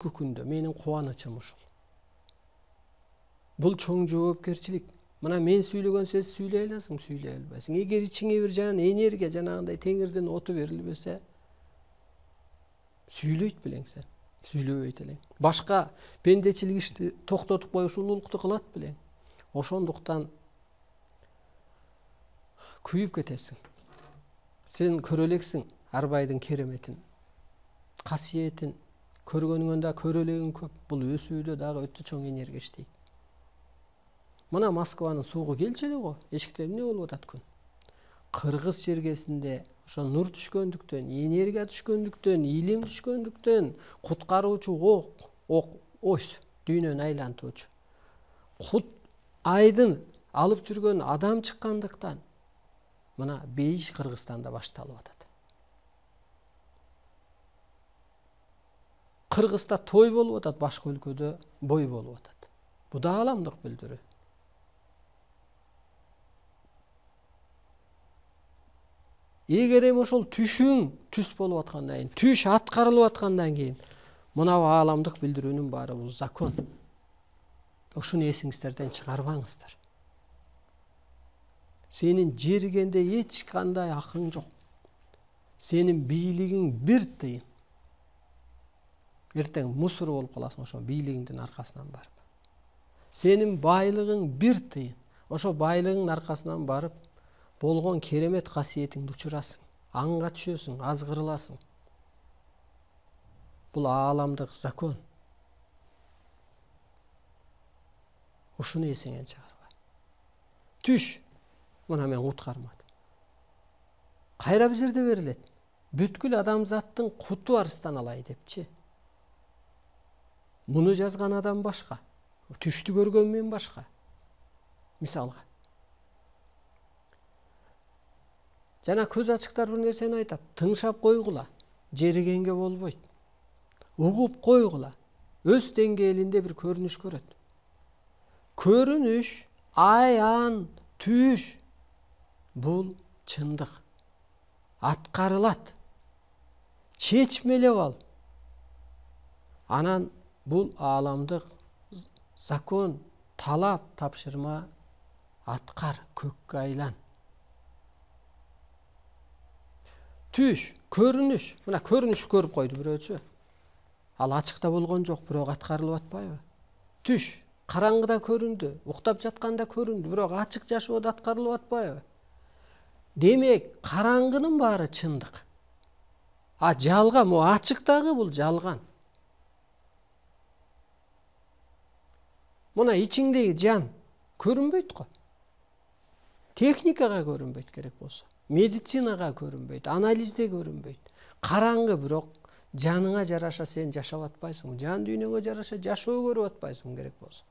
күндө менин кубанычым ушул. Бул чоң жоопкерчилик. Мына мен сүйлөгөн сөз сүйлөй аласың, сүйлөй албайсың. Эгер ичиңе бир жан энергия жанагындай теңирден оту берилбесе, сүйлөйт белең сен, сүйлөбөйт элең. Башка пендечилик ишти токтотуп коюш улуулукту кылат белең. Ошондуктан күйүп кетесиң. Сен көрө элексиң Арбайдын кереметин, касиетин, көргөнүңөн да көрө элегиң көп. Бул өсүүдө дагы өтө чоң энергия иштейт. Мына Москванын суугу келчү эле го. Эшикте эмне болуп атат күн? Кыргыз чергесинде ошо нур түшкөндүктөн, энергия түшкөндүктөн, илим түшкөндүктөн, куткаруучу ось дүйнөнү айлантуучу. Айдын алып жүргөн адам чыккандыктан мына бейиш Кыргызстанда башталып атат. Кыргызда той болуп атат, башка өлкөдө бой болуп атат. Бу да ааламдык билдирүү. Эгер эми ошол түшүң түс болуп аткандан кийин, түш аткарылып аткандан кийин, мына ааламдык билдирүүнүн баары бул закон. Ушуну эсиңиздерден чыгарбаңыздар. Сенин жергенде эч кандай акың жок. Сенин бийлигиң бир тыйын. Эртең мусор болуп каласың ошо бийлигиңдин аркасынан барып. Сенин байлыгың бир тыйын. Ошо байлыгыңдын аркасынан барып болгон керемет касиетиңди учурасың. Аңга түшөсүң, азгырыласың. Бул ааламдык закон. Ушуну эсиңен чыгарба. Түш. Мына мен куткармадым. Кайра бир жерде берилет. Бүткүл адамзаттын куту арыстан алай депчи. Муну жазган адам башка. Түштү көргөн мен башка. Мисалга. Жана көз ачыктар бир нерсени айтат. Тыңшап койгула. Жеригенге болбойт. Угуп койгула. Өз деңгээлинде бир көрүнүш көрөт. Көрүнүш, аян, түш. Бул чындык. Аткарылат. Чечмелеп ал. Анан бул ааламдык закон, талап, тапшырма аткар, көккө айлан. Түш, көрүнүш. Мына көрүнүш көрүп койду бирөөчү. Ал ачыкта болгон жок, бирок аткарылып атпайбы? Түш, караңгыда көрүндү, уктап жатканда көрүндү, бирок ачык жашоодо аткарылып атпайбы? Демек, караңгынын баары чындык. Жалган, ачыктагы бул жалган. Мына ичиңдеги жан көрүнбөйт го. Техникага көрүнбөйт керек болсо. Медицинага көрүнбөйт, анализде көрүнбөйт. Караңгы, бирок жаныңа жараша сен жашап атпайсың. Жан дүйнөңө жараша жашоо көрүп атпайсың керек болсо.